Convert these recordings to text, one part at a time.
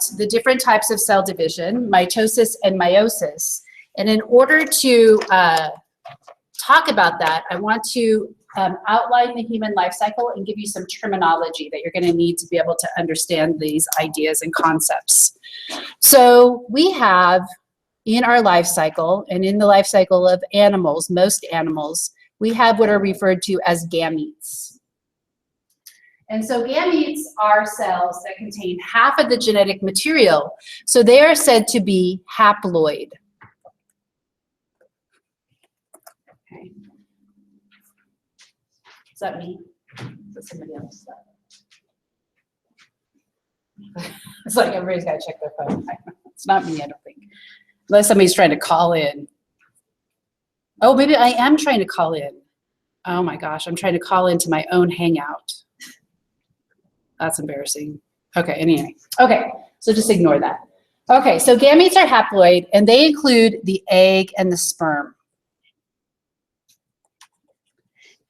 the different types of cell division, mitosis and meiosis. And in order to talk about that, I want to outline the human life cycle and give you some terminology that you're going to need to be able to understand these ideas and concepts. So we have in our life cycle, and in the life cycle of animals, most animals, we have what are referred to as gametes. And so gametes are cells that contain half of the genetic material. So they are said to be haploid. Okay. Is that me? Is that somebody else? It's like everybody's got to check their phone. It's not me, I don't think. Unless somebody's trying to call in. Oh, maybe I am trying to call in. Oh my gosh, I'm trying to call into my own Hangout. That's embarrassing. Okay, anyway. Okay, so just ignore that. Okay, so gametes are haploid, and they include the egg and the sperm.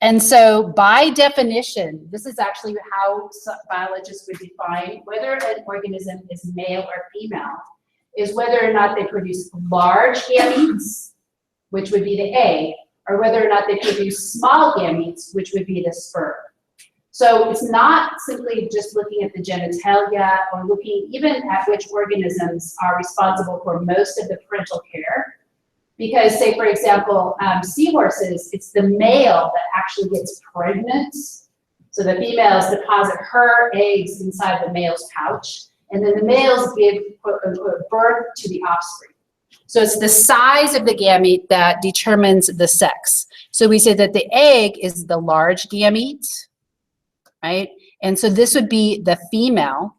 And so by definition, this is actually how biologists would define whether an organism is male or female, is whether or not they produce large gametes, which would be the egg, or whether or not they produce small gametes, which would be the sperm. So it's not simply just looking at the genitalia or looking even at which organisms are responsible for most of the parental care. Because say, for example, seahorses, it's the male that actually gets pregnant. So the females deposit her eggs inside the male's pouch, and then the males give birth to the offspring. So it's the size of the gamete that determines the sex. So we say that the egg is the large gamete, right? And so this would be the female,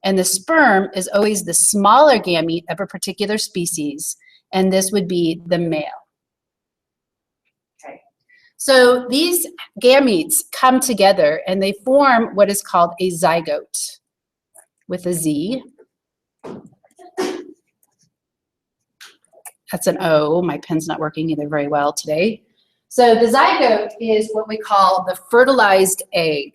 and the sperm is always the smaller gamete of a particular species, and this would be the male. Okay. So these gametes come together and they form what is called a zygote with a Z. That's an O. My pen's not working either very well today. So the zygote is what we call the fertilized egg.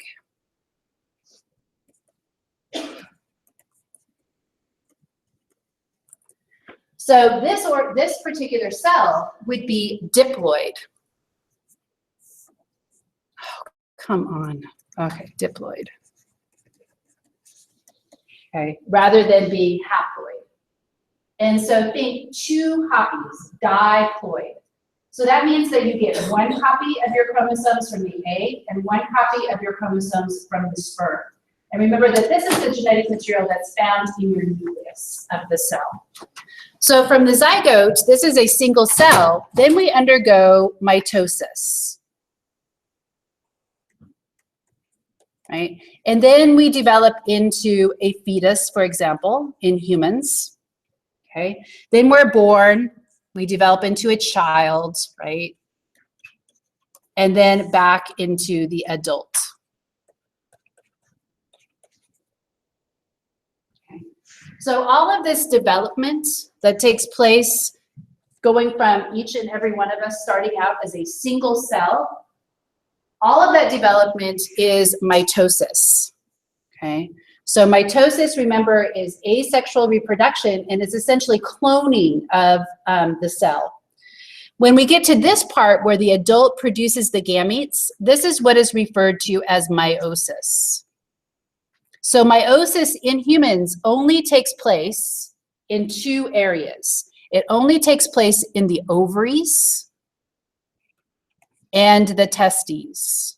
So this particular cell would be diploid. Oh, come on. Okay, diploid. Okay, rather than being haploid. And so think two copies, diploid. So that means that you get one copy of your chromosomes from the egg and one copy of your chromosomes from the sperm. And remember that this is the genetic material that's found in your nucleus of the cell. So from the zygote, this is a single cell. Then we undergo mitosis. Right? And then we develop into a fetus, for example, in humans. Okay? Then we're born, we develop into a child, right? And then back into the adult. Okay. So all of this development that takes place going from each and every one of us starting out as a single cell, all of that development is mitosis, okay? So mitosis, remember, is asexual reproduction, and it's essentially cloning of the cell. When we get to this part where the adult produces the gametes, this is what is referred to as meiosis. So meiosis in humans only takes place in two areas. It only takes place in the ovaries and the testes.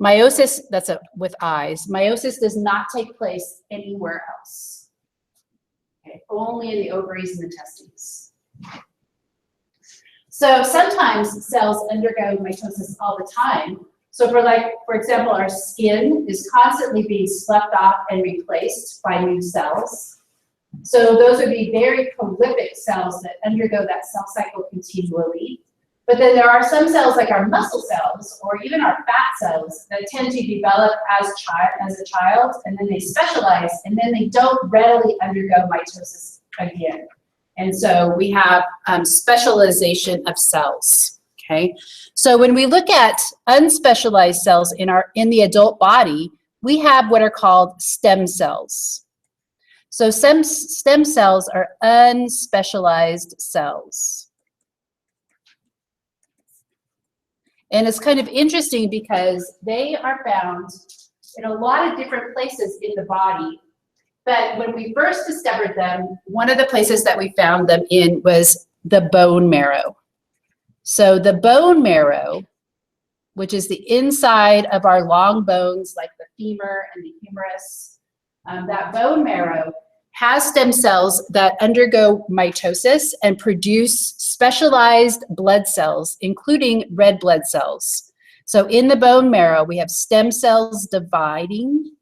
Meiosis, that's with eyes. Meiosis does not take place anywhere else. Okay, only in the ovaries and the testes. So sometimes cells undergo mitosis all the time. So for example, our skin is constantly being slept off and replaced by new cells. So those would be very prolific cells that undergo that cell cycle continually. But then there are some cells like our muscle cells or even our fat cells that tend to develop as a child, and then they specialize, and then they don't readily undergo mitosis again. And so we have specialization of cells, okay? So when we look at unspecialized cells in the adult body, we have what are called stem cells. So some stem cells are unspecialized cells. And it's kind of interesting because they are found in a lot of different places in the body. But when we first discovered them, one of the places that we found them in was the bone marrow. So the bone marrow, which is the inside of our long bones, like the femur and the humerus, that bone marrow has stem cells that undergo mitosis and produce specialized blood cells, including red blood cells. So in the bone marrow, we have stem cells dividing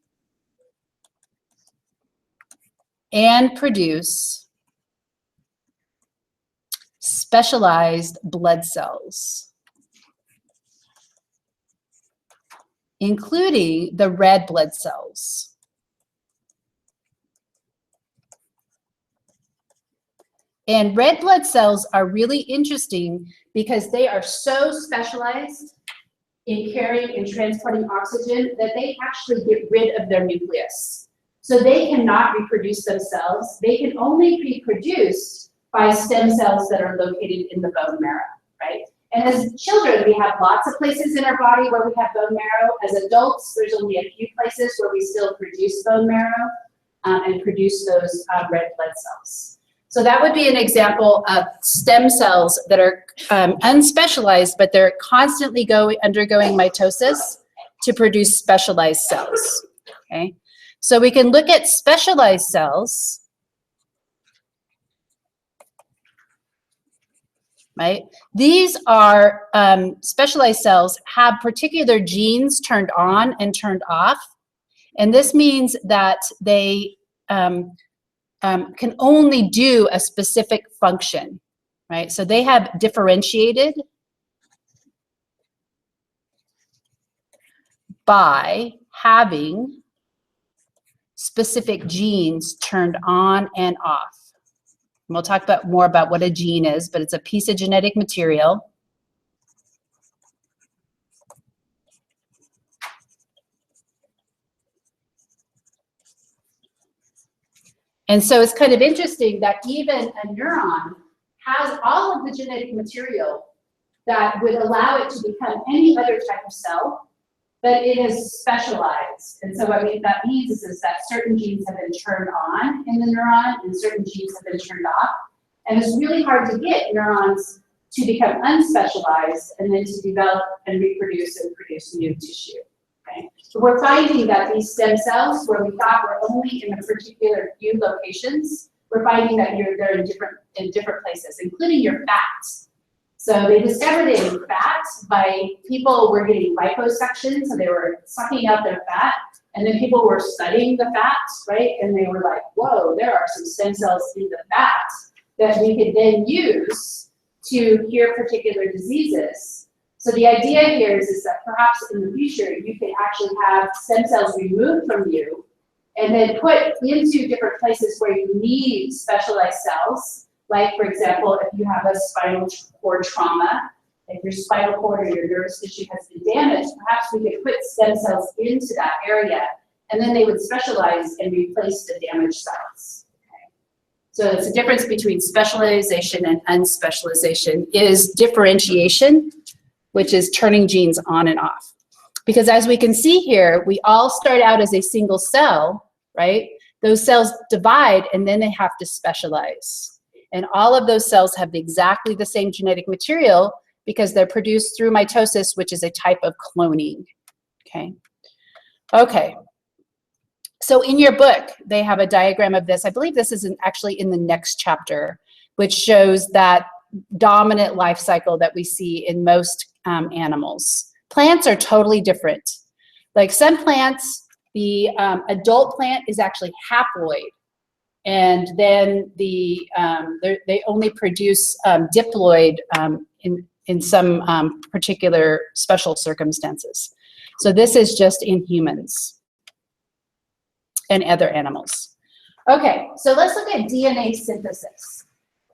and produce specialized blood cells, including the red blood cells. And red blood cells are really interesting because they are so specialized in carrying and transporting oxygen that they actually get rid of their nucleus. So they cannot reproduce themselves. They can only be produced by stem cells that are located in the bone marrow, right? And as children, we have lots of places in our body where we have bone marrow. As adults, there's only a few places where we still produce bone marrow and produce those red blood cells. So that would be an example of stem cells that are unspecialized, but they're constantly undergoing mitosis to produce specialized cells, okay? So we can look at specialized cells, right? These are specialized cells have particular genes turned on and turned off. And this means that they can only do a specific function, right? So they have differentiated by having specific genes turned on and off. And we'll talk more about what a gene is, but it's a piece of genetic material. And so it's kind of interesting that even a neuron has all of the genetic material that would allow it to become any other type of cell, but it is specialized. And so what that means is that certain genes have been turned on in the neuron and certain genes have been turned off. And it's really hard to get neurons to become unspecialized and then to develop and reproduce and produce new tissue. Okay. So we're finding that these stem cells, where we thought were only in a particular few locations, we're finding that they're in different places, including your fats. So they discovered it in fat by people were getting liposuction, so they were sucking out their fat, and then people were studying the fat, right? And they were like, whoa, there are some stem cells in the fat that we could then use to cure particular diseases. So the idea here is that perhaps in the future, you can actually have stem cells removed from you and then put into different places where you need specialized cells. Like, for example, if you have a spinal cord trauma, if your spinal cord or your nervous tissue has been damaged, perhaps we could put stem cells into that area, and then they would specialize and replace the damaged cells. Okay. So it's a difference between specialization and unspecialization is differentiation, which is turning genes on and off. Because as we can see here, we all start out as a single cell, right? Those cells divide and then they have to specialize. And all of those cells have exactly the same genetic material because they're produced through mitosis, which is a type of cloning, okay? Okay, so in your book, they have a diagram of this. I believe this is actually in the next chapter, which shows that dominant life cycle that we see in most animals. Plants are totally different. Like some plants, the adult plant is actually haploid, and then they only produce diploid in some particular special circumstances. So this is just in humans and other animals. Okay, so let's look at DNA synthesis.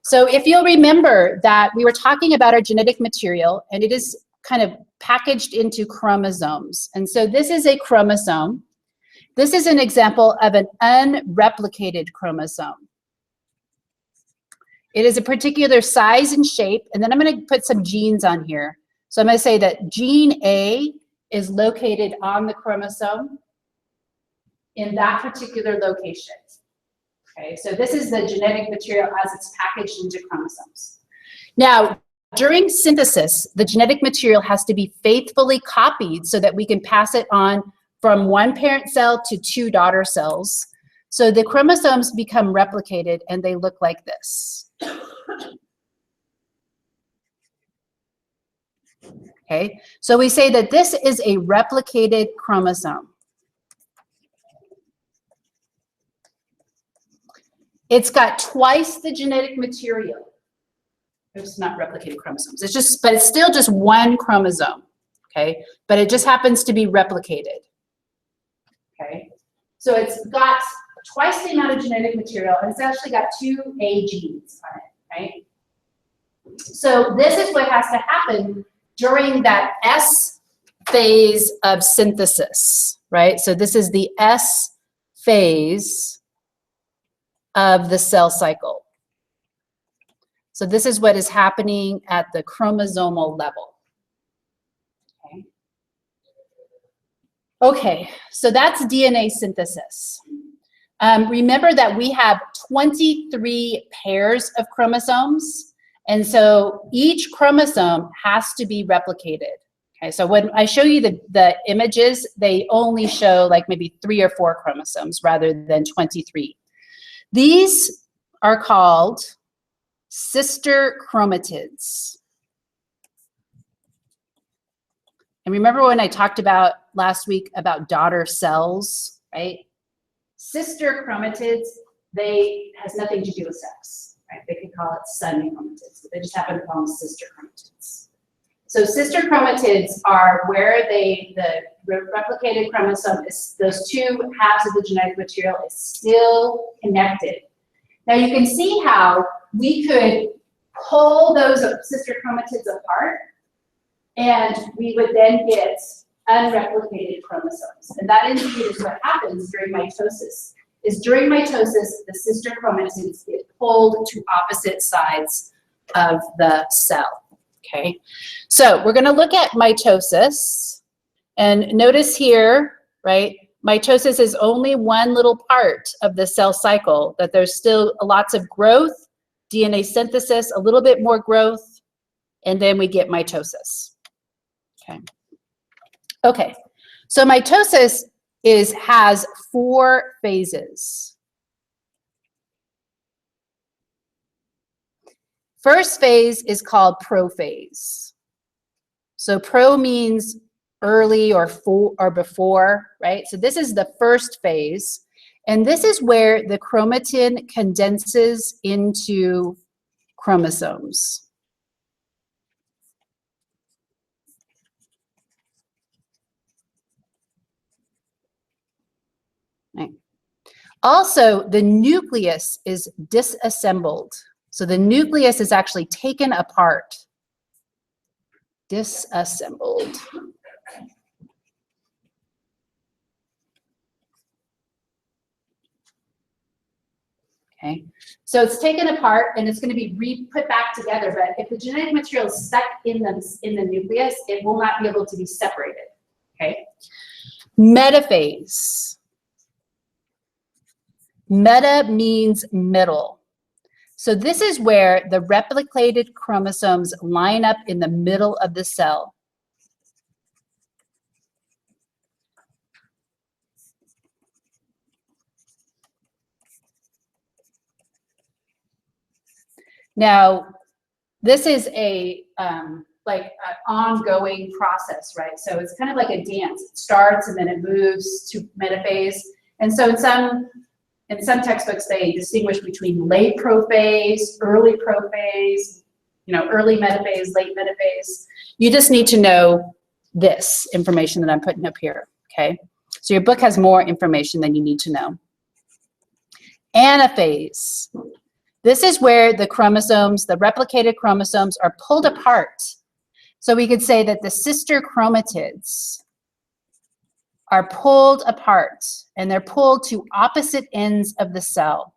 So if you'll remember that we were talking about our genetic material, and it is kind of packaged into chromosomes. And so this is a chromosome. This is an example of an unreplicated chromosome. It is a particular size and shape, and then I'm going to put some genes on here. So I'm going to say that gene A is located on the chromosome in that particular location. Okay, so this is the genetic material as it's packaged into chromosomes. Now, during synthesis, the genetic material has to be faithfully copied so that we can pass it on from one parent cell to 2 daughter cells. So the chromosomes become replicated and they look like this. Okay, so we say that this is a replicated chromosome. It's got twice the genetic material. It's not replicated chromosomes. It's just, but it's still just one chromosome. Okay, but it just happens to be replicated. Okay, so it's got twice the amount of genetic material, and it's actually got 2 A genes on it, right? So this is what has to happen during that S phase of synthesis, right? So this is the S phase of the cell cycle. So this is what is happening at the chromosomal level. Okay. Okay, so that's DNA synthesis. Remember that we have 23 pairs of chromosomes, and so each chromosome has to be replicated. Okay, so when I show you the images, they only show like maybe 3 or 4 chromosomes rather than 23. These are called sister chromatids. And remember when I talked about last week about daughter cells, right? Sister chromatids, they has nothing to do with sex, right? They could call it son chromatids, but they just happen to call them sister chromatids. So sister chromatids are where the replicated chromosome is, those 2 halves of the genetic material is still connected. Now you can see how we could pull those sister chromatids apart, and we would then get unreplicated chromosomes. And that indeed is what happens during mitosis. During mitosis, the sister chromatids get pulled to opposite sides of the cell. Okay, so we're going to look at mitosis, and notice here, right, mitosis is only one little part of the cell cycle, that there's still lots of growth, DNA synthesis, a little bit more growth, and then we get mitosis. Okay. Okay, so mitosis has 4 phases. First phase is called prophase. So pro means early or before, right? So this is the first phase, and this is where the chromatin condenses into chromosomes. Right. Also, the nucleus is disassembled. So the nucleus is actually taken apart. Disassembled. Okay, so it's taken apart and it's going to be put back together, but if the genetic material is stuck in the nucleus, it will not be able to be separated. Okay, metaphase. Meta means middle. So this is where the replicated chromosomes line up in the middle of the cell. Now, this is like an ongoing process, right? So it's kind of like a dance. It starts and then it moves to metaphase. And so in some textbooks, they distinguish between late prophase, early prophase, early metaphase, late metaphase. You just need to know this information that I'm putting up here, okay? So your book has more information than you need to know. Anaphase. This is where the chromosomes, the replicated chromosomes, are pulled apart. So we could say that the sister chromatids are pulled apart, and they're pulled to opposite ends of the cell.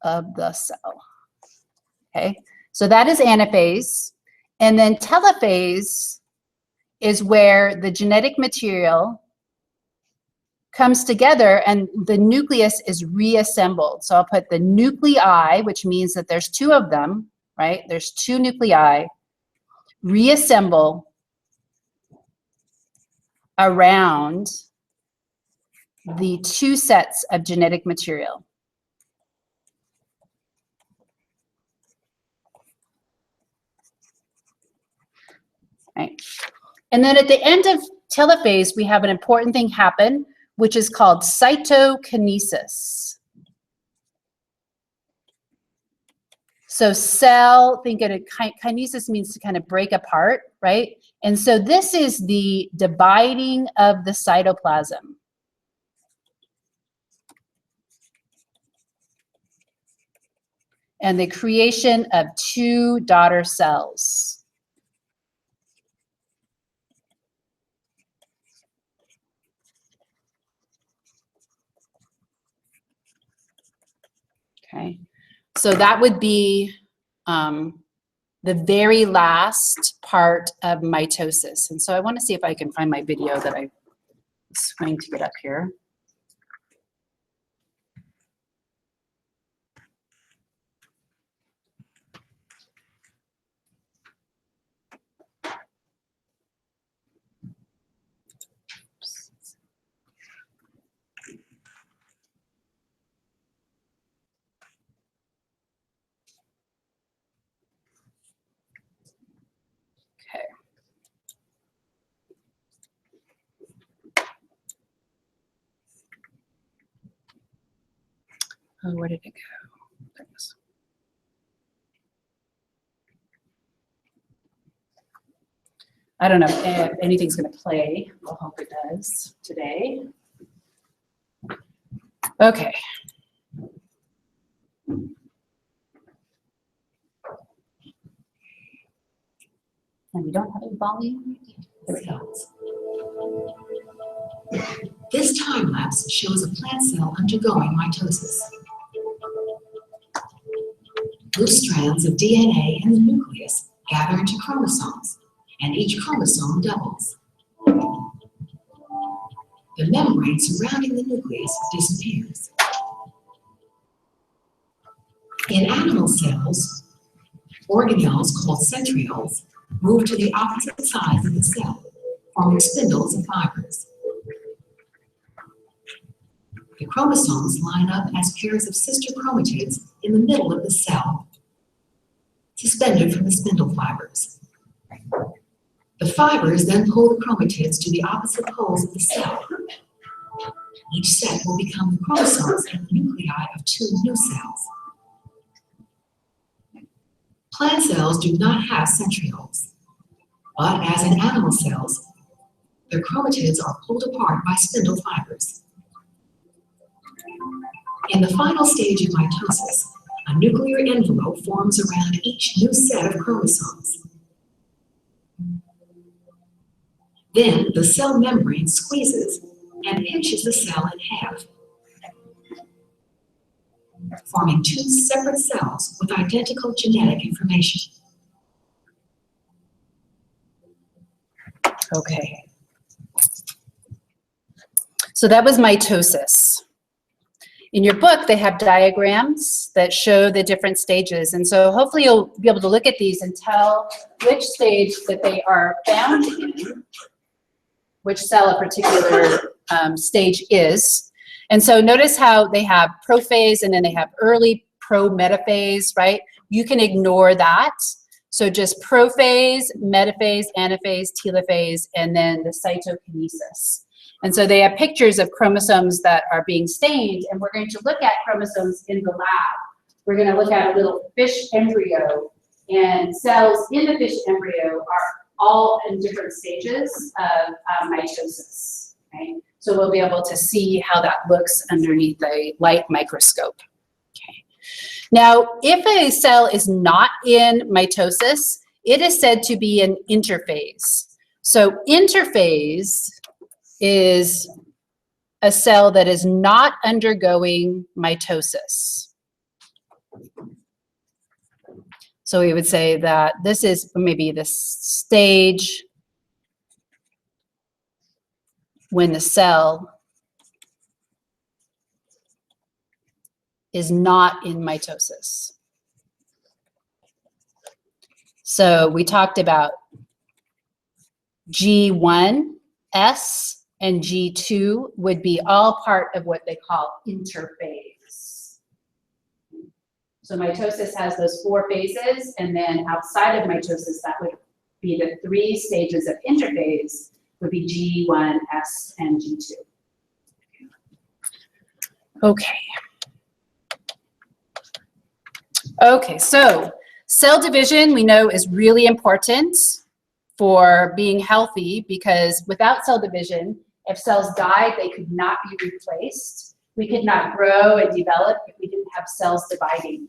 Of the cell. Okay, so that is anaphase. And then telophase is where the genetic material comes together and the nucleus is reassembled. So I'll put the nuclei, which means that there's two of them, right? There's two nuclei, reassemble around the two sets of genetic material. Right. And then at the end of telophase, we have an important thing happen, which is called cytokinesis. So cell, think of it, kinesis means to kind of break apart, right? And so this is the dividing of the cytoplasm. And the creation of two daughter cells. Okay, so that would be the very last part of mitosis. And so I want to see if I can find my video that I was going to get up here. Okay. Oh, where did it go? There it is. I don't know if anything's going to play. We'll hope it does today. Okay. And we don't have a volume. There we go. This time lapse shows a plant cell undergoing mitosis. Loose strands of DNA in the nucleus gather into chromosomes, and each chromosome doubles. The membrane surrounding the nucleus disappears. In animal cells, organelles called centrioles move to the opposite sides of the cell, forming spindles of fibers. The chromosomes line up as pairs of sister chromatids in the middle of the cell, suspended from the spindle fibers. The fibers then pull the chromatids to the opposite poles of the cell. Each set will become the chromosomes and the nuclei of two new cells. Plant cells do not have centrioles, but as in animal cells, their chromatids are pulled apart by spindle fibers. In the final stage of mitosis, a nuclear envelope forms around each new set of chromosomes. Then the cell membrane squeezes and pinches the cell in half, forming two separate cells with identical genetic information. Okay. So that was mitosis. In your book, they have diagrams that show the different stages. And so hopefully you'll be able to look at these and tell which stage that they are found in, which cell a particular stage is. And so notice how they have prophase and then they have early pro-metaphase, right? You can ignore that. So just prophase, metaphase, anaphase, telophase, and then the cytokinesis. And so they have pictures of chromosomes that are being stained, and we're going to look at chromosomes in the lab. We're going to look at a little fish embryo, and cells in the fish embryo are all in different stages of mitosis, right? So we'll be able to see how that looks underneath a light microscope. Now, if a cell is not in mitosis, it is said to be an interphase. So interphase is a cell that is not undergoing mitosis. So we would say that this is maybe the stage when the cell is not in mitosis. So we talked about G1S and G2 would be all part of what they call interphase. So mitosis has those 4 phases, and then outside of mitosis, that would be the 3 stages of interphase, would be G1, S, and G2. Okay. Okay, so cell division we know is really important for being healthy, because without cell division, if cells died, they could not be replaced. We could not grow and develop if we didn't have cells dividing.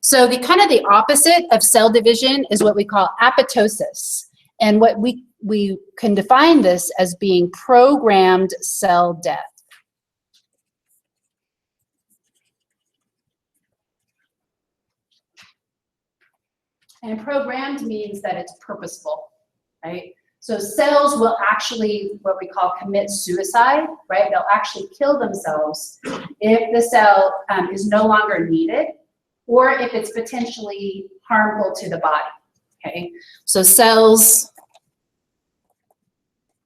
So the kind of the opposite of cell division is what we call apoptosis. And what we can define this as being programmed cell death. And programmed means that it's purposeful, right? So cells will actually, what we call, commit suicide, right? They'll actually kill themselves if the cell is no longer needed, or if it's potentially harmful to the body, okay? So cells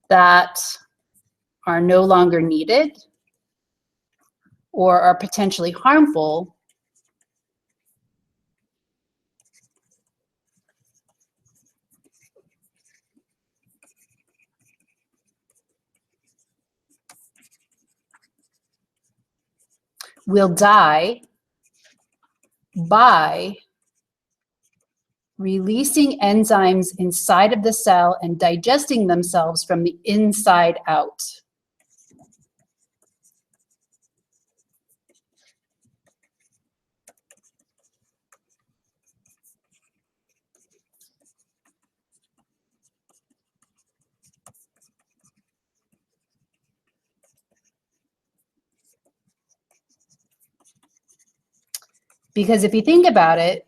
that are no longer needed or are potentially harmful will die by releasing enzymes inside of the cell and digesting themselves from the inside out. Because if you think about it,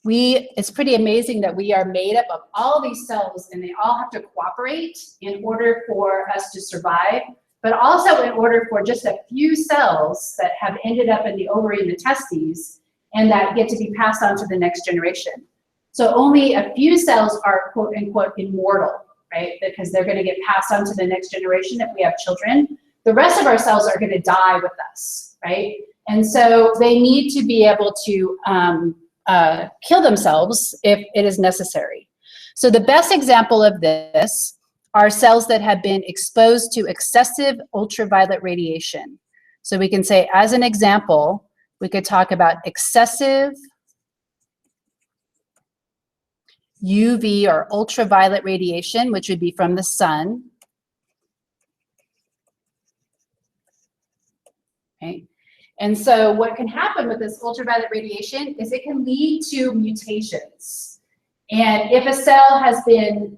it's pretty amazing that we are made up of all these cells, and they all have to cooperate in order for us to survive, but also in order for just a few cells that have ended up in the ovary and the testes and that get to be passed on to the next generation. So only a few cells are quote unquote immortal, right? Because they're going to get passed on to the next generation if we have children. The rest of our cells are going to die with us, right? And so they need to be able to kill themselves if it is necessary. So the best example of this are cells that have been exposed to excessive ultraviolet radiation. So we can say, as an example, we could talk about excessive UV or ultraviolet radiation, which would be from the sun. Okay. And so what can happen with this ultraviolet radiation is it can lead to mutations. And if a cell has been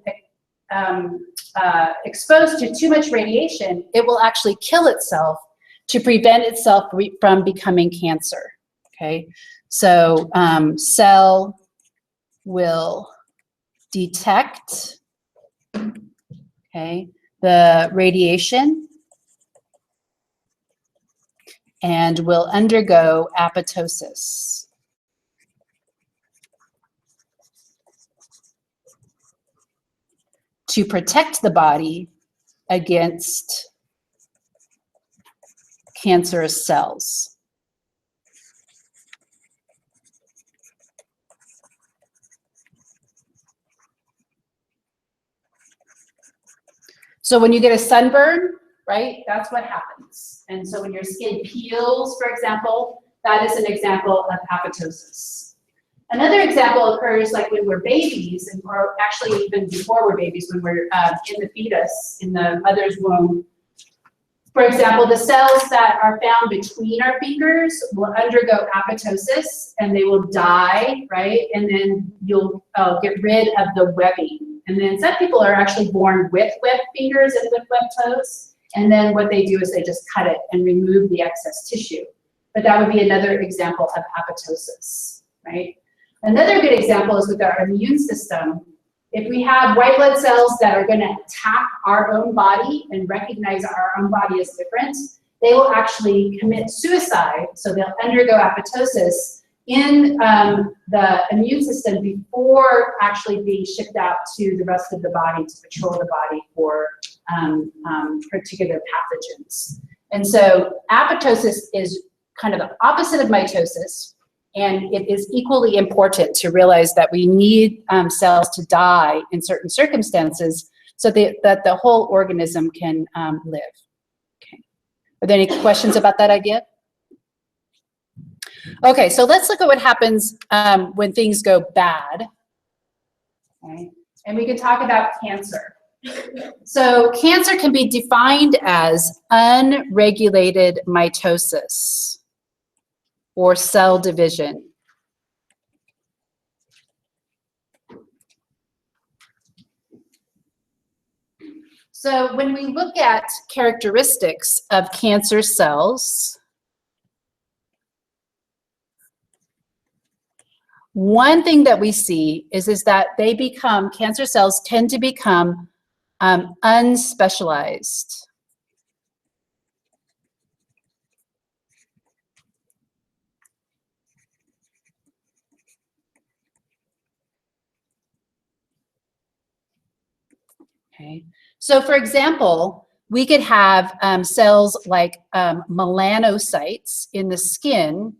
exposed to too much radiation, it will actually kill itself to prevent itself from becoming cancer, okay? So cell will detect, okay, the radiation and will undergo apoptosis. To protect the body against cancerous cells. So when you get a sunburn, right, that's what happens. And so when your skin peels, for example, that is an example of apoptosis. Another example occurs like when we're babies, or actually even before we're babies, when we're in the fetus, in the mother's womb. For example, the cells that are found between our fingers will undergo apoptosis and they will die, right? And then you'll get rid of the webbing. And then some people are actually born with webbed fingers and with webbed toes. And then what they do is they just cut it and remove the excess tissue. But that would be another example of apoptosis, right? Another good example is with our immune system. If we have white blood cells that are going to attack our own body and recognize our own body as different, they will actually commit suicide. So they'll undergo apoptosis in the immune system before actually being shipped out to the rest of the body to patrol the body for particular pathogens. And so apoptosis is kind of the opposite of mitosis. And it is equally important to realize that we need cells to die in certain circumstances so that the whole organism can live. Okay. Are there any questions about that idea? Okay, so let's look at what happens when things go bad. Okay. And we can talk about cancer. So cancer can be defined as unregulated mitosis or cell division. So when we look at characteristics of cancer cells, one thing that we see is that cancer cells tend to become unspecialized. Okay. So for example, we could have cells like melanocytes in the skin.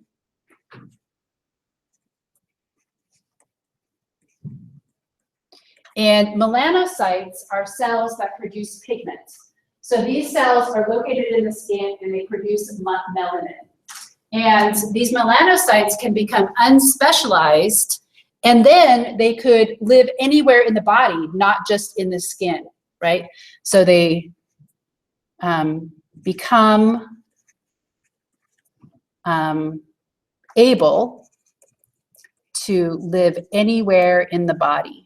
And melanocytes are cells that produce pigments. So these cells are located in the skin and they produce melanin. And these melanocytes can become unspecialized, and then they could live anywhere in the body, not just in the skin, right? So they become able to live anywhere in the body.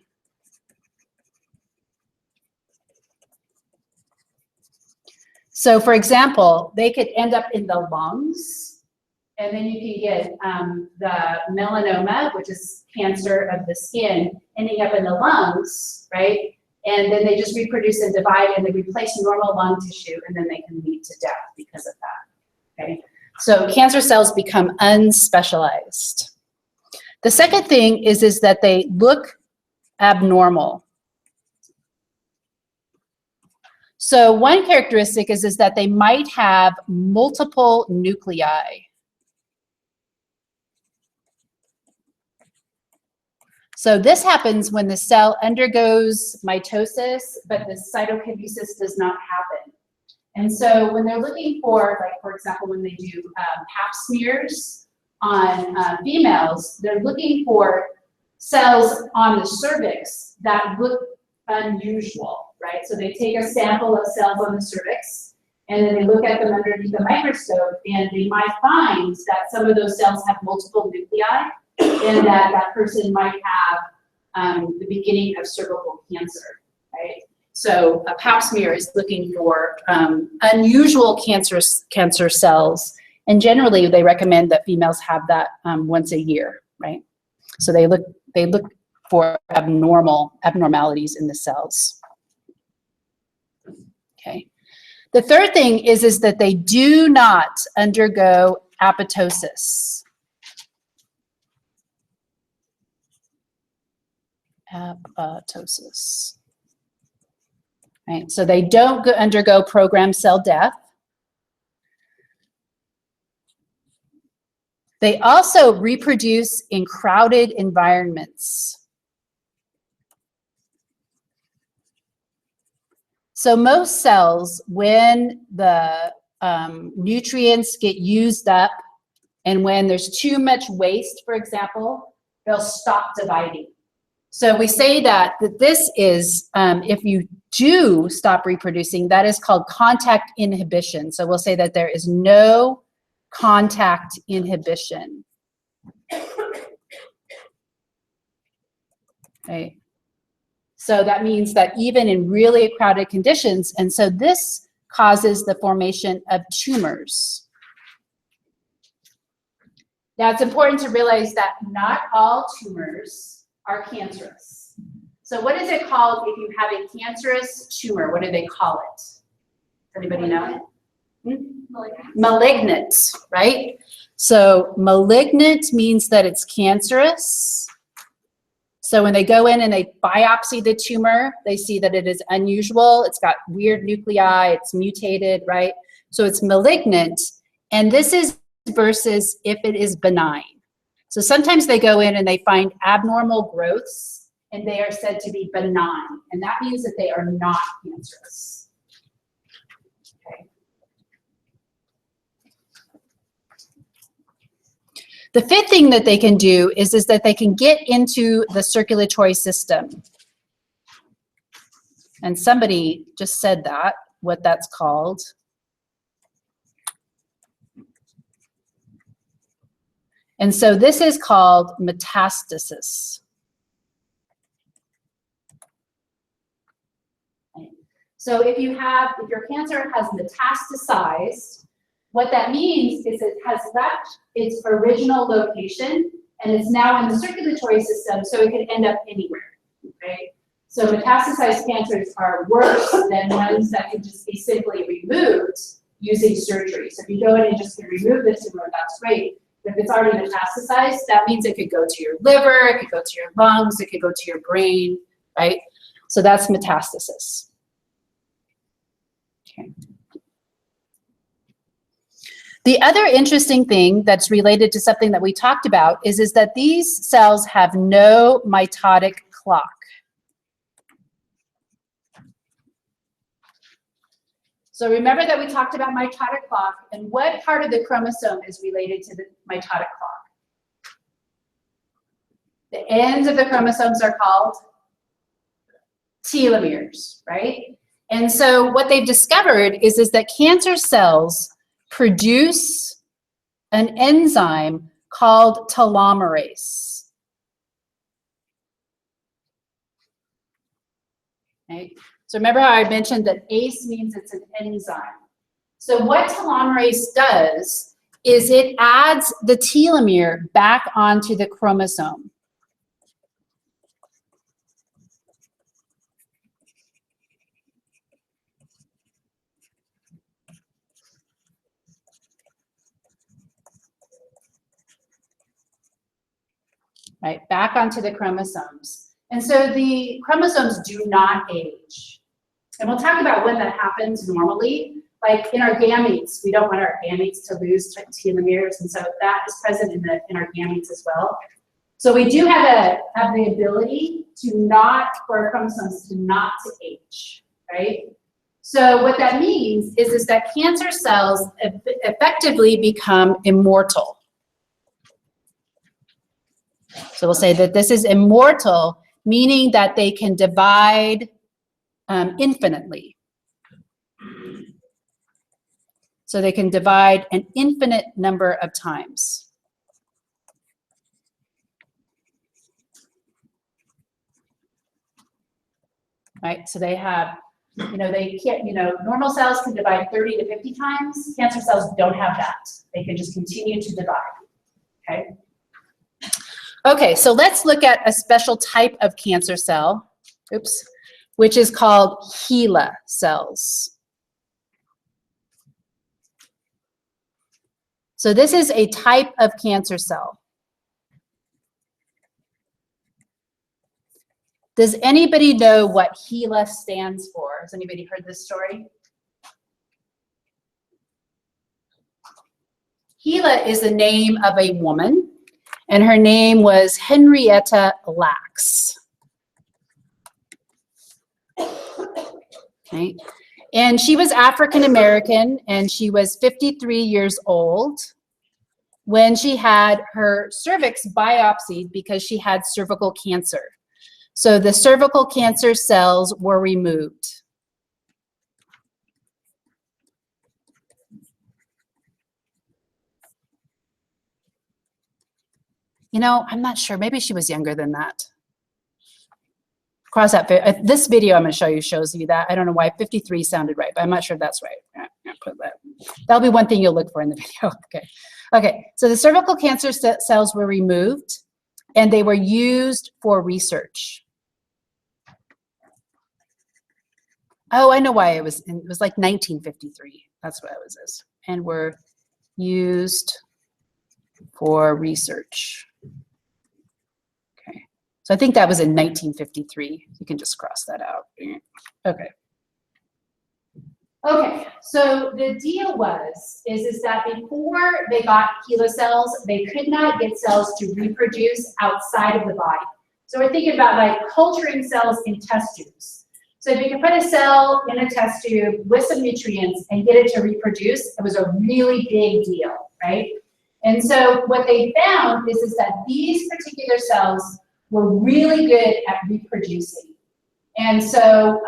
So for example, they could end up in the lungs, and then you can get the melanoma, which is cancer of the skin, ending up in the lungs, right? And then they just reproduce and divide and they replace normal lung tissue, and then they can lead to death because of that, okay? So cancer cells become unspecialized. The second thing is that they look abnormal. So one characteristic is that they might have multiple nuclei. So this happens when the cell undergoes mitosis, but the cytokinesis does not happen. And so when they're looking for, like for example, when they do pap smears on females, they're looking for cells on the cervix that look unusual, right? So they take a sample of cells on the cervix, and then they look at them underneath the microscope, and they might find that some of those cells have multiple nuclei, and that that person might have the beginning of cervical cancer, right? So a pap smear is looking for unusual cancer cells, and generally they recommend that females have that once a year, right? So they look for abnormalities in the cells. Okay. The third thing is that they do not undergo apoptosis. Apoptosis. Right, so they don't undergo programmed cell death. They also reproduce in crowded environments. So most cells, when the nutrients get used up and when there's too much waste, for example, they'll stop dividing. So we say that this is, if you do stop reproducing, that is called contact inhibition. So we'll say that there is no contact inhibition. Okay. So that means that even in really crowded conditions, and so this causes the formation of tumors. Now it's important to realize that not all tumors are cancerous. So what is it called if you have a cancerous tumor? What do they call it? Does anybody know? Malignant, right? So malignant means that it's cancerous. So when they go in and they biopsy the tumor, they see that it is unusual. It's got weird nuclei, it's mutated, right? So it's malignant. And this is versus if it is benign. So sometimes they go in and they find abnormal growths and they are said to be benign. And that means that they are not cancerous. Okay. The fifth thing that they can do is that they can get into the circulatory system. And somebody just said that, what that's called. And so this is called metastasis. So if your cancer has metastasized, what that means is it has left its original location and it's now in the circulatory system, so it can end up anywhere, okay? So metastasized cancers are worse than ones that can just be simply removed using surgery. So if you go in and just can remove the tumor, that's great. If it's already metastasized, that means it could go to your liver, it could go to your lungs, it could go to your brain, right? So that's metastasis. Okay. The other interesting thing that's related to something that we talked about is that these cells have no mitotic clock. So remember that we talked about mitotic clock, and what part of the chromosome is related to the mitotic clock? The ends of the chromosomes are called telomeres, right? And so what they've discovered is that cancer cells produce an enzyme called telomerase. Okay. So remember how I mentioned that ACE means it's an enzyme. So what telomerase does is it adds the telomere back onto the chromosome. Right, back onto the chromosomes. And so the chromosomes do not age. And we'll talk about when that happens normally. Like in our gametes, we don't want our gametes to lose telomeres, and so that is present in our gametes as well. So we do have the ability for our chromosomes to not to age, right? So what that means is that cancer cells effectively become immortal. So we'll say that this is immortal, meaning that they can divide infinitely. So they can divide an infinite number of times. Right, so they have, they can't, normal cells can divide 30 to 50 times. Cancer cells don't have that. They can just continue to divide, okay? Okay, so let's look at a special type of cancer cell, which is called HeLa cells. So this is a type of cancer cell. Does anybody know what HeLa stands for? Has anybody heard this story? HeLa is the name of a woman, and her name was Henrietta Lacks. Okay. And she was African American, and she was 53 years old when she had her cervix biopsied because she had cervical cancer. So the cervical cancer cells were removed. You know, I'm not sure. Maybe she was younger than that. Cross that. This video I'm going to show you shows you that. I don't know why 53 sounded right, but I'm not sure if that's right. Put that. That'll be one thing you'll look for in the video. Okay. Okay. So the cervical cancer cells were removed, and they were used for research. Oh, I know why it was like 1953. That's what it was. And were used for research. Okay. So I think that was in 1953. You can just cross that out. Okay. Okay, so the deal is that before they got HeLa cells, they could not get cells to reproduce outside of the body. So we're thinking about like culturing cells in test tubes. So if you can put a cell in a test tube with some nutrients and get it to reproduce, it was a really big deal, right? And so what they found is that these particular cells were really good at reproducing. And so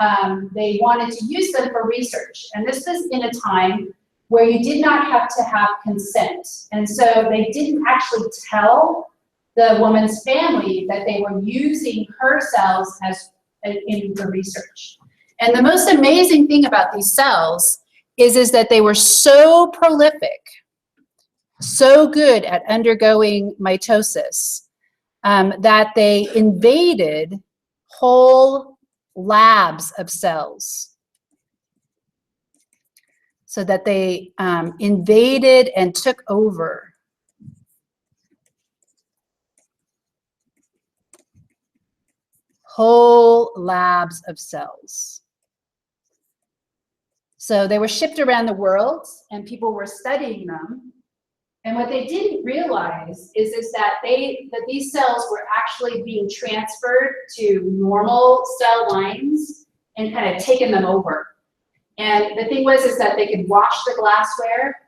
they wanted to use them for research. And this was in a time where you did not have to have consent. And so they didn't actually tell the woman's family that they were using her cells as in the research. And the most amazing thing about these cells is that they were so prolific, so good at undergoing mitosis, that they invaded whole labs of cells. So that they invaded and took over whole labs of cells. So they were shipped around the world and people were studying them. And what they didn't realize is that these cells were actually being transferred to normal cell lines and kind of taken them over. And the thing was that they could wash the glassware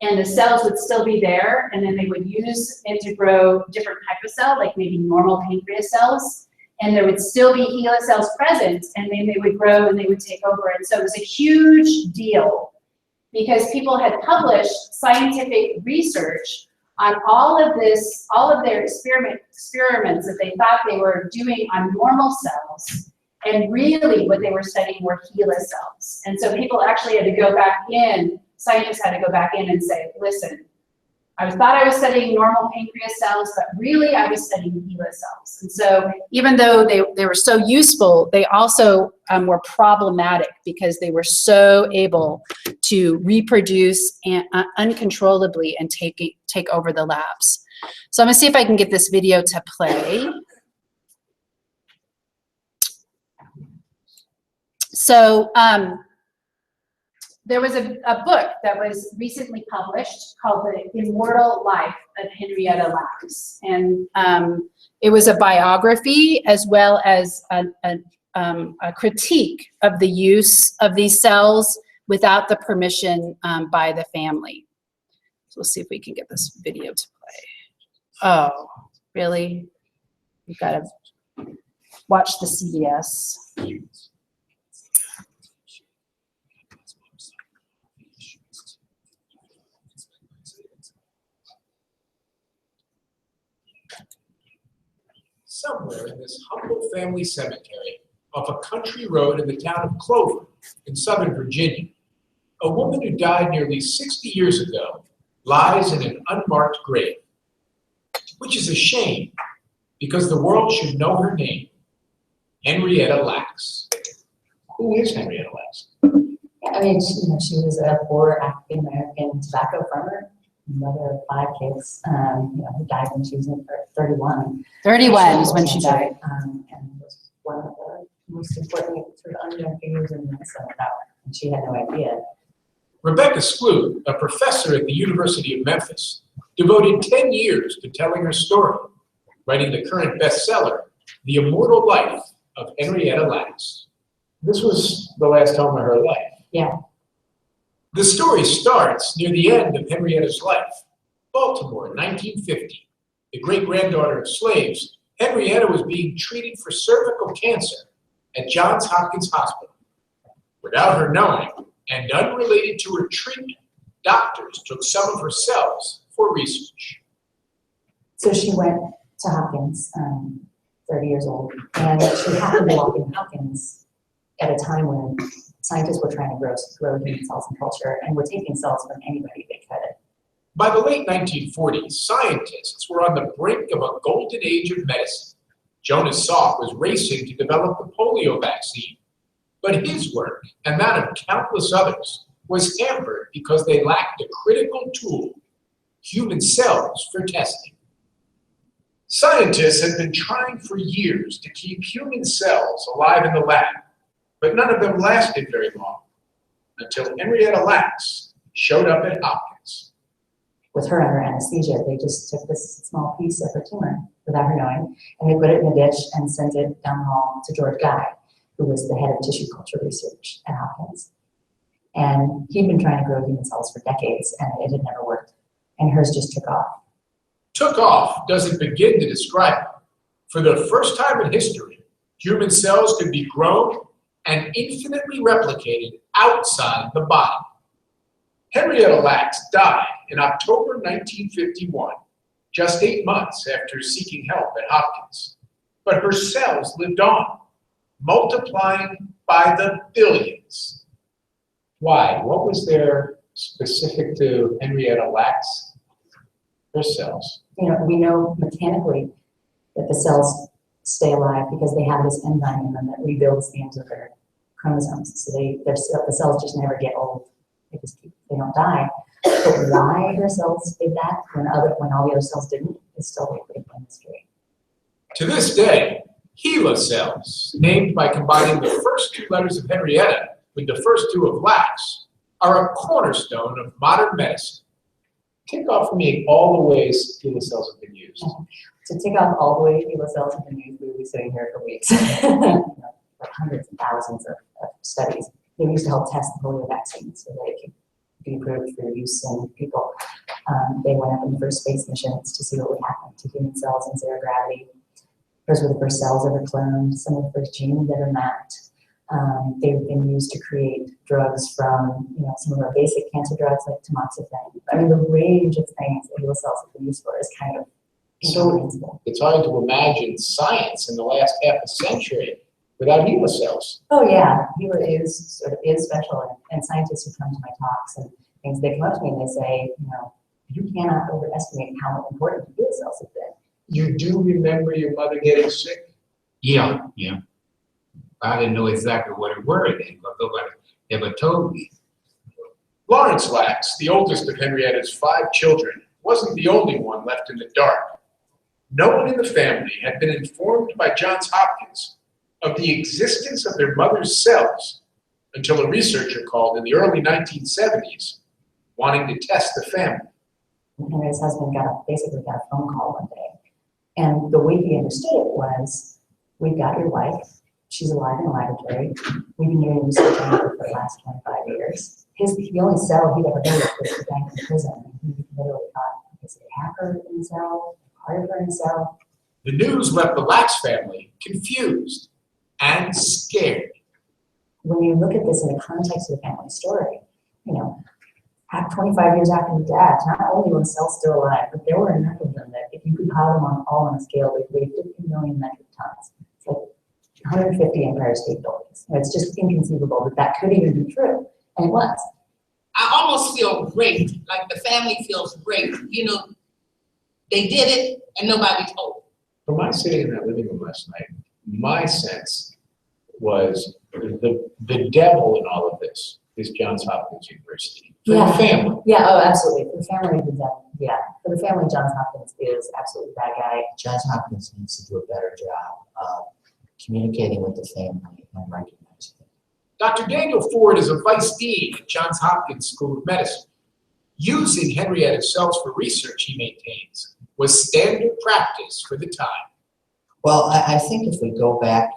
and the cells would still be there, and then they would use it to grow different type of cell, like maybe normal pancreas cells, and there would still be HeLa cells present, and then they would grow and they would take over. And so it was a huge deal because people had published scientific research on all of their experiments that they thought they were doing on normal cells, and really what they were studying were HeLa cells. And so people actually had to go back in, scientists had to go back in and say, listen, I thought I was studying normal pancreas cells, but really I was studying HeLa cells. And so even though they were so useful, they also were problematic because they were so able to reproduce uncontrollably and take over the labs. So I'm gonna see if I can get this video to play. So there was a book that was recently published called The Immortal Life of Henrietta Lacks. And it was a biography as well as a critique of the use of these cells without the permission by the family. So let's see if we can get this video to play. Oh, really? We've got to watch the CBS. Somewhere in this humble family cemetery off a country road in the town of Clover in Southern Virginia, a woman who died nearly 60 years ago lies in an unmarked grave, which is a shame because the world should know her name, Henrietta Lacks. Who is Henrietta Lacks? I mean, she was a poor African-American tobacco farmer, mother of 5 kids, who died when she was 31. 31 is when she died. And was one of the most important sort of unknown figures in Minnesota, and she had no idea. Rebecca Skloot, a professor at the University of Memphis, devoted 10 years to telling her story, writing the current bestseller, The Immortal Life of Henrietta Lacks. This was the last home of her life. Yeah. The story starts near the end of Henrietta's life, Baltimore, 1950. The great-granddaughter of slaves, Henrietta was being treated for cervical cancer at Johns Hopkins Hospital. Without her knowing, and unrelated to her treatment, doctors took some of her cells for research. So she went to Hopkins, 30 years old, and she happened to walk in Hopkins at a time when scientists were trying to grow human cells in culture and were taking cells from anybody they could. By the late 1940s, scientists were on the brink of a golden age of medicine. Jonas Salk was racing to develop the polio vaccine, but his work, and that of countless others, was hampered because they lacked a critical tool, human cells for testing. Scientists had been trying for years to keep human cells alive in the lab, but none of them lasted very long, until Henrietta Lacks showed up at Hopkins. With her under anesthesia, they just took this small piece of her tumor without her knowing, and they put it in a dish and sent it down the hall to George Guy, who was the head of tissue culture research at Hopkins. And he'd been trying to grow human cells for decades, and it had never worked. And hers just took off. Took off doesn't begin to describe it. For the first time in history, human cells could be grown and infinitely replicated outside the body. Henrietta Lacks died in October 1951, just 8 months after seeking help at Hopkins. But her cells lived on, multiplying by the billions. Why? What was there specific to Henrietta Lacks? Her cells. You know, we know mechanically that the cells stay alive because they have this enzyme in them that rebuilds the ends of their chromosomes. So the cells just never get old. They don't die. But why their cells did that when all the other cells didn't is still a big mystery. To this day, HeLa Cells, named by combining the first 2 letters of Henrietta with the first 2 of Lacks, are a cornerstone of modern medicine. Tick off for me all the ways HeLa cells have been used. To tick off all the way HeLa cells have been used, we would be sitting here for weeks. Like hundreds and thousands of studies. They used to help test the polio vaccine so that it could be approved for use in people. They went up in the first space missions to see what would happen to human cells in zero gravity. Those were the first cells ever cloned, some of the first genes ever mapped. They've been used to create drugs from, some of our basic cancer drugs like tamoxifen. I mean, the range of things that HeLa cells have been used for is kind of incomprehensible. It's hard to imagine science in the last half a century without HeLa cells. Oh yeah, HeLa is special, and scientists who come to my talks and things, they come up to me and they say, you cannot overestimate how important HeLa cells have been. You do remember your mother getting sick? Yeah. I didn't know exactly what it were then, but nobody ever told me. Lawrence Lacks, the oldest of Henrietta's 5 children, wasn't the only one left in the dark. No one in the family had been informed by Johns Hopkins of the existence of their mother's cells until a researcher called in the early 1970s wanting to test the family. Henry's husband basically got a phone call one day. And the way he understood it was, we've got your wife, she's alive in the laboratory, we've been doing research on her for the last 25 years. The only cell he'd ever done was the guy in prison. He literally thought, is it a hacker in the cell, part of her in the cell? The news left the Lacks family confused and scared. When you look at this in the context of the family story, 25 years after his death, not only were the cells still alive, but there were enough of them that if you could pile them all on a scale, they weighed 50 million metric tons. It's like 150 Empire State Buildings. It's just inconceivable that could even be true, and it was. I almost feel raped, like the family feels raped. They did it and nobody told. From my sitting in that living room last night, my sense was the devil in all of this is Johns Hopkins University. For the family. Yeah, oh, absolutely. For the family, for the family, Johns Hopkins is absolutely the bad guy. Johns Hopkins needs to do a better job of communicating with the family and recognizing it. Dr. Daniel Ford is a vice dean at Johns Hopkins School of Medicine. Using Henrietta's cells for research, he maintains, was standard practice for the time. Well, I think if we go back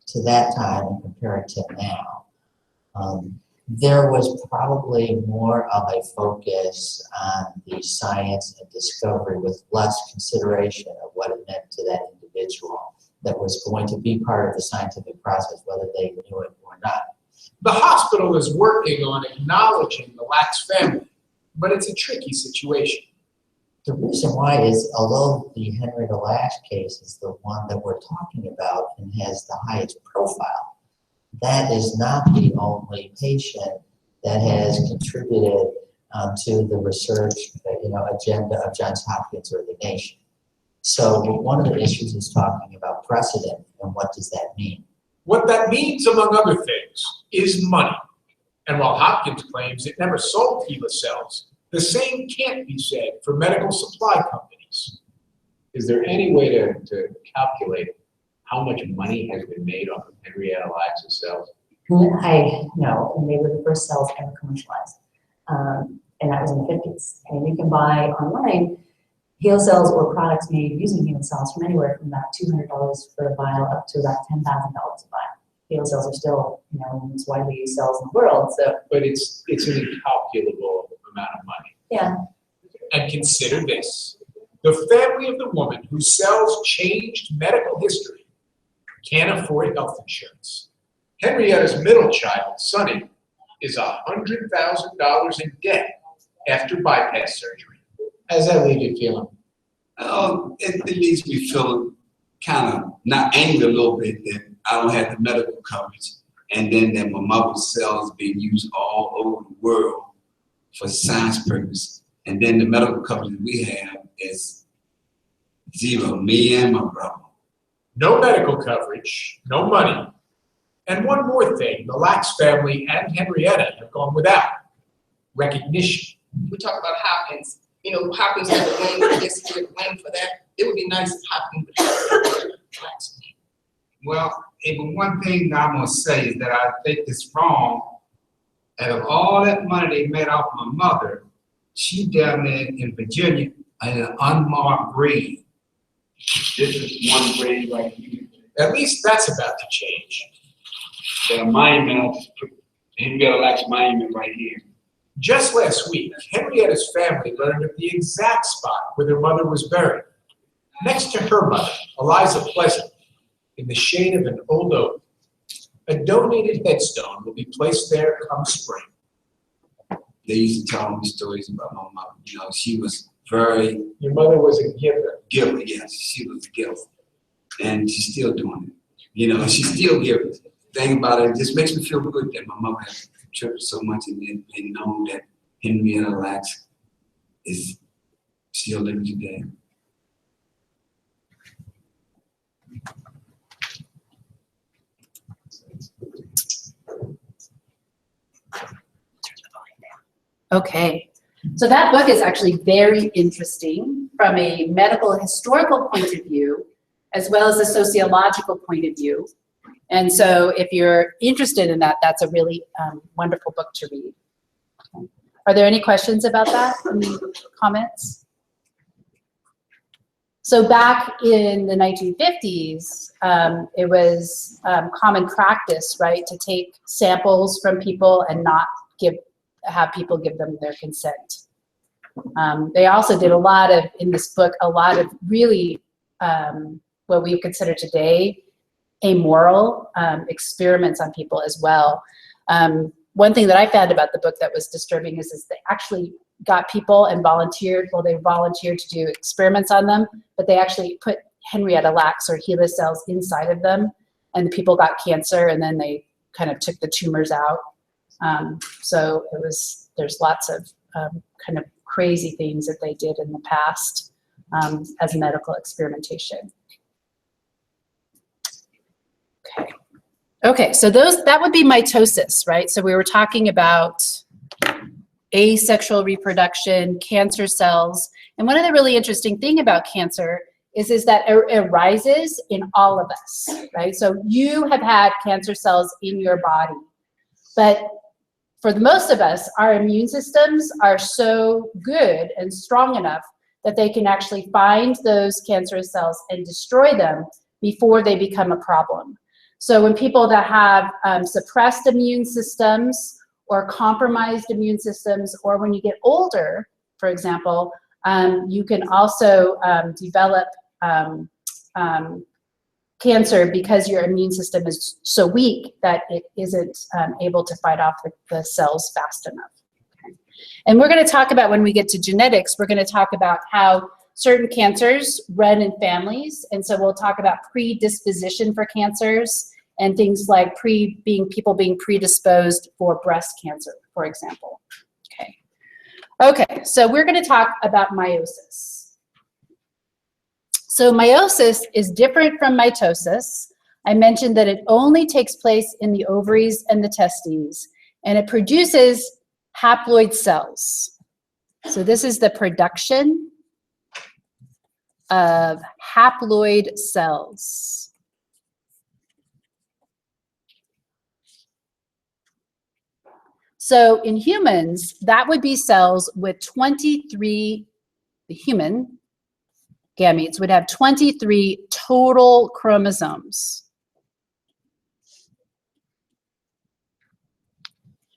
to that time and compare it to now, there was probably more of a focus on the science and discovery with less consideration of what it meant to that individual. individual that was going to be part of the scientific process, whether they knew it or not. The hospital is working on acknowledging the Lacks family, but it's a tricky situation. The reason why is, although the Henrietta Lacks case is the one that we're talking about and has the highest profile, that is not the only patient that has contributed to the research, agenda of Johns Hopkins or the nation. So one of the issues is talking about precedent, and what does that mean? What that means, among other things, is money. And while Hopkins claims it never sold HeLa cells, the same can't be said for medical supply companies. Is there any way to calculate how much money has been made off of Henrietta Lacks cells? I know, and they were the first cells ever commercialized. And that was in the 50s. And you can buy online HeLa cells or products made using HeLa cells from anywhere from about $200 for a vial up to about $10,000 a vial. HeLa cells are still, the most widely used cells in the world. So, But it's an incalculable amount of money. yeah. And consider this. The family of the woman whose cells changed medical history can't afford health insurance. Henrietta's middle child, Sonny, is $100,000 in debt after bypass surgery. How's that leave you feeling? It leaves me feeling kind of not angry a little bit that I don't have the medical coverage, and then that my mother's cells being used all over the world for science purpose, and then the medical coverage that we have is zero, me and my brother. No medical coverage, no money. And one more thing, the Lacks family and Henrietta have gone without: recognition. We talk about Hopkins. Hopkins has a wing, I guess he would win for that. It would be nice if Hopkins would have Lacks. Well, one thing I'm gonna say is that I think it's wrong. Out of all that money they made off my mother, she down there in Virginia in an unmarked grave. This is one grave right here. At least that's about to change. The monument, Henrietta Lacks monument right here. Just last week, Henrietta's family learned of the exact spot where their mother was buried, next to her mother, Eliza Pleasant, in the shade of an old oak. A donated headstone will be placed there come spring. They used to tell me stories about my mother. She was very Your mother was a giver. giver. Yes, she was a giver, and she's still doing it. She's still giving. The thing about it just makes me feel good that my mother has contributed so much and known that Henrietta Lacks is still living today. Okay, so that book is actually very interesting from a medical historical point of view, as well as a sociological point of view. And so if you're interested in that, that's a really wonderful book to read. Okay. Are there any questions about that? Any comments? So back in the 1950s, it was common practice, right, to take samples from people and not have people give them their consent. They also did in this book, a lot of really what we consider today amoral experiments on people as well. One thing that I found about the book that was disturbing is they actually got people and volunteered, they volunteered to do experiments on them, but they actually put Henrietta Lacks or HeLa cells inside of them, and the people got cancer, and then they kind of took the tumors out. So there's lots of kind of crazy things that they did in the past as medical experimentation. Okay, so that would be mitosis, right? So we were talking about asexual reproduction, cancer cells, and one of the really interesting thing about cancer is that it arises in all of us, right? So you have had cancer cells in your body, but for the most of us, our immune systems are so good and strong enough that they can actually find those cancerous cells and destroy them before they become a problem. So when people that have suppressed immune systems or compromised immune systems, or when you get older, for example, you can also develop cancer because your immune system is so weak that it isn't able to fight off the cells fast enough. Okay. And we're going to talk about, when we get to genetics, we're going to talk about how certain cancers run in families. And so we'll talk about predisposition for cancers and things like people being predisposed for breast cancer, for example. Okay, so we're going to talk about meiosis. So meiosis is different from mitosis. I mentioned that it only takes place in the ovaries and the testes, and it produces haploid cells. So this is the production of haploid cells. So in humans, that would be cells with 23, the human gametes would have 23 total chromosomes.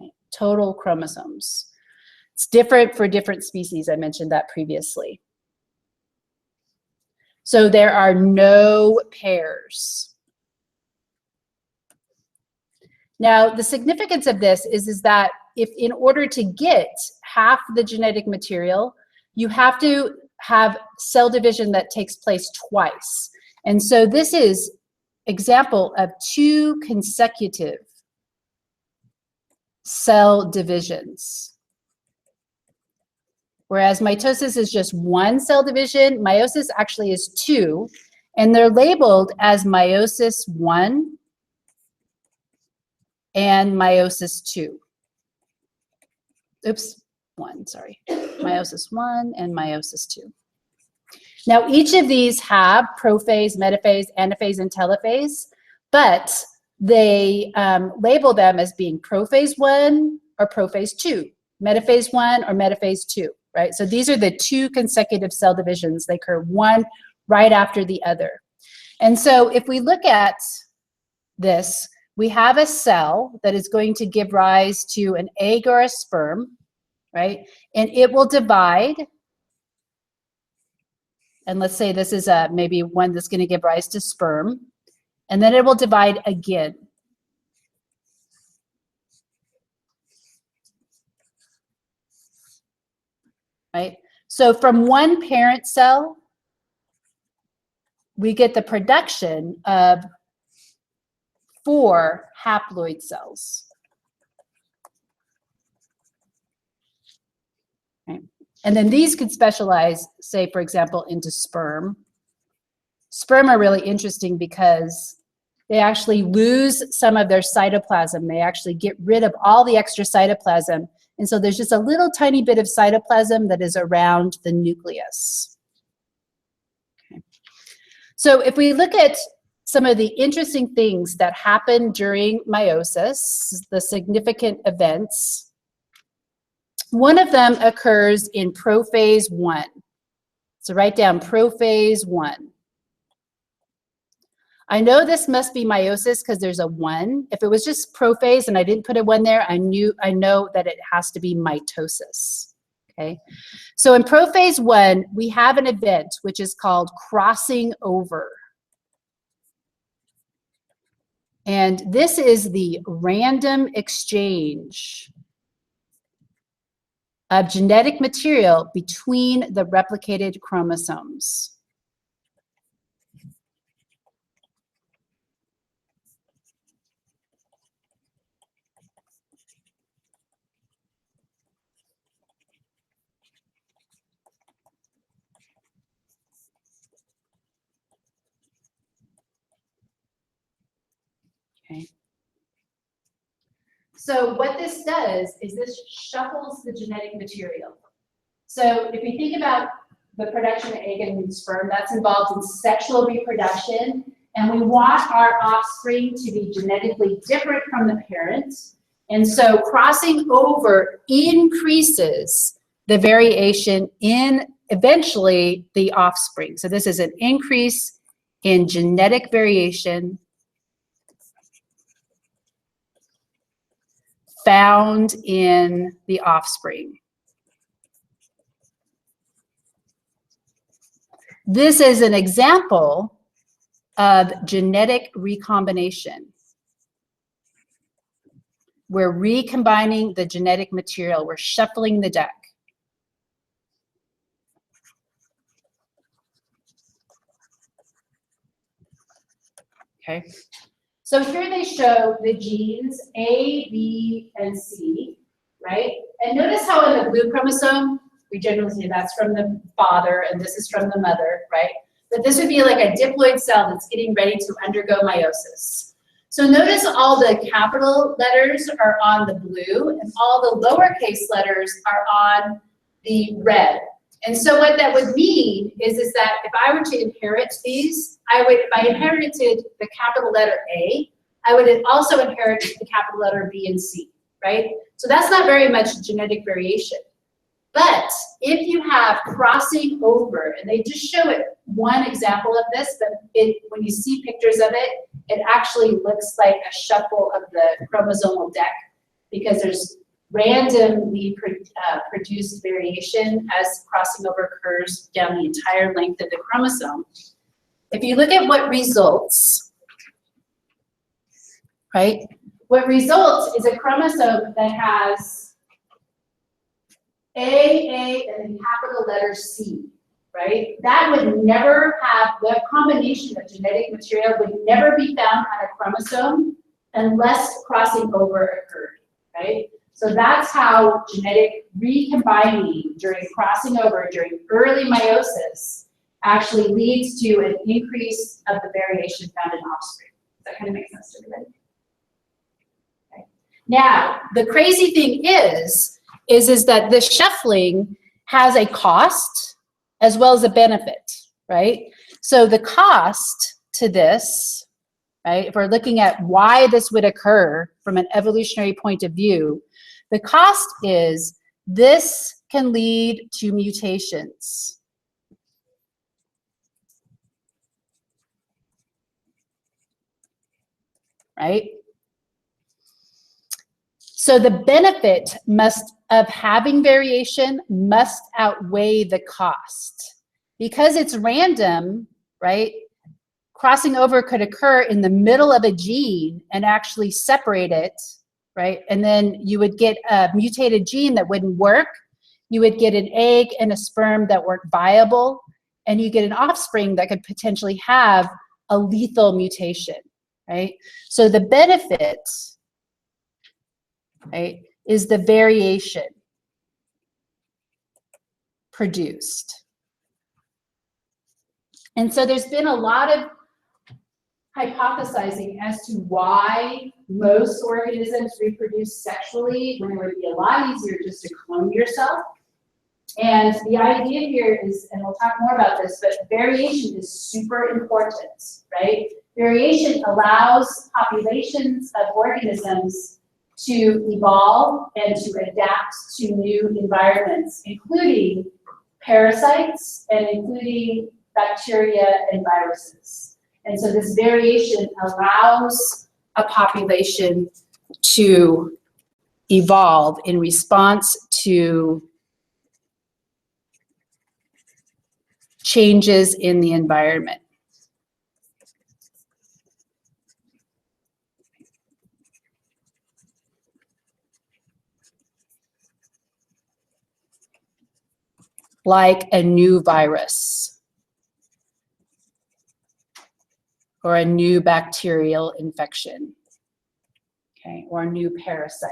Okay, total chromosomes. It's different for different species. I mentioned that previously. So there are no pairs. Now, the significance of this is that if in order to get half the genetic material, you have to have cell division that takes place twice. And so this is example of 2 consecutive cell divisions. Whereas mitosis is just 1 cell division, meiosis actually is 2, and they're labeled as meiosis 1 and meiosis 2. Oops, 1, sorry. Meiosis 1 and meiosis 2. Now, each of these have prophase, metaphase, anaphase, and telophase, but they label them as being prophase 1 or prophase 2, metaphase 1 or metaphase 2, right? So these are the 2 consecutive cell divisions. They occur one right after the other. And so if we look at this, we have a cell that is going to give rise to an egg or a sperm, right? And it will divide. And let's say this is maybe one that's going to give rise to sperm. And then it will divide again. Right? So from one parent cell, we get the production of 4 haploid cells. Okay. And then these could specialize, say, for example, into sperm. Sperm are really interesting because they actually lose some of their cytoplasm. They actually get rid of all the extra cytoplasm. And so there's just a little tiny bit of cytoplasm that is around the nucleus. Okay. So if we look at some of the interesting things that happen during meiosis, the significant events, one of them occurs in prophase 1. So write down prophase 1. I know this must be meiosis because there's a 1. If it was just prophase and I didn't put a 1 there, I know that it has to be mitosis. Okay. So in prophase 1, we have an event which is called crossing over. And this is the random exchange of genetic material between the replicated chromosomes. Okay. So what this does is this shuffles the genetic material. So if you think about the production of egg and sperm, that's involved in sexual reproduction, and we want our offspring to be genetically different from the parent. And so crossing over increases the variation in eventually the offspring. So this is an increase in genetic variation found in the offspring. This is an example of genetic recombination. We're recombining the genetic material. We're shuffling the deck. Okay. So here they show the genes A, B, and C, right? And notice how in the blue chromosome, we generally say that's from the father and this is from the mother, right? But this would be like a diploid cell that's getting ready to undergo meiosis. So notice all the capital letters are on the blue and all the lowercase letters are on the red. And so what that would mean is that if I were to inherit these, if I inherited the capital letter A, I would also inherit the capital letter B and C, right? So that's not very much genetic variation. But if you have crossing over, and they just show it one example of this, but when you see pictures of it, it actually looks like a shuffle of the chromosomal deck because there's randomly produced variation as crossing over occurs down the entire length of the chromosome. If you look at what results, right? What results is a chromosome that has A, and a capital letter C, right? That would never have, the combination of genetic material would never be found on a chromosome unless crossing over occurred, right? So that's how genetic recombining during crossing over, during early meiosis, actually leads to an increase of the variation found in offspring. Does that kind of make sense to everybody? Okay. Now, the crazy thing is that the shuffling has a cost as well as a benefit, right? So the cost to this, right, if we're looking at why this would occur from an evolutionary point of view, the cost is this can lead to mutations. Right? So the benefit of having variation must outweigh the cost. Because it's random, right? Crossing over could occur in the middle of a gene and actually separate it, right? And then you would get a mutated gene that wouldn't work. You would get an egg and a sperm that weren't viable, and you get an offspring that could potentially have a lethal mutation, right? So the benefit, right, is the variation produced. And so there's been a lot of hypothesizing as to why most organisms reproduce sexually when it would be a lot easier just to clone yourself. And the idea here is, and we'll talk more about this, but variation is super important, right? Variation allows populations of organisms to evolve and to adapt to new environments, including parasites and including bacteria and viruses. And so this variation allows a population to evolve in response to changes in the environment. Like a new virus or a new bacterial infection, okay, or a new parasite.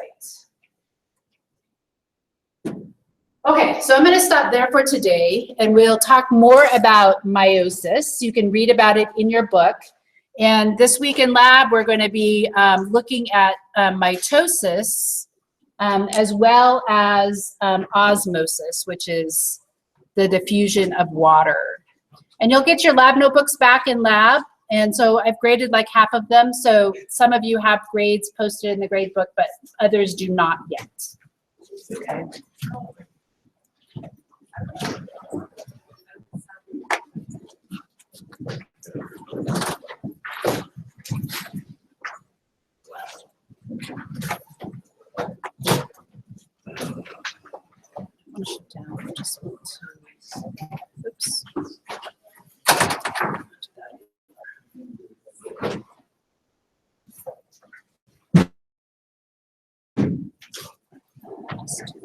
Okay, so I'm going to stop there for today, and we'll talk more about meiosis. You can read about it in your book. And this week in lab, we're going to be looking at mitosis as well as osmosis, which is the diffusion of water. And you'll get your lab notebooks back in lab. And so I've graded like half of them. So some of you have grades posted in the grade book, but others do not yet. Okay. Push it down just a bit. Oops. next.